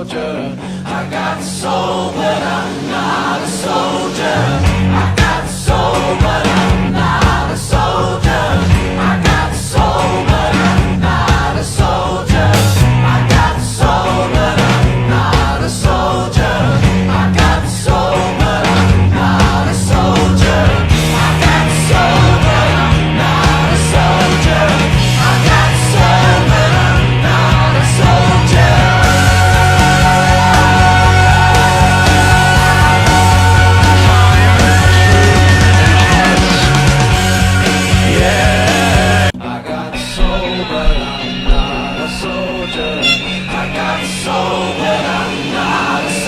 soldier. I got soul, but I'm not a soldier. I got soul, but I'm not a soldier. I got soul, but I'm not a soldier. I got soul, but I'm not a soldier. I got soul, but I'm not a soldier. I got soul, but I'm not a soldier. I got soul, but I'm not a soldier. I got soul, but I'm not a soldier. I got soul, but I'm not a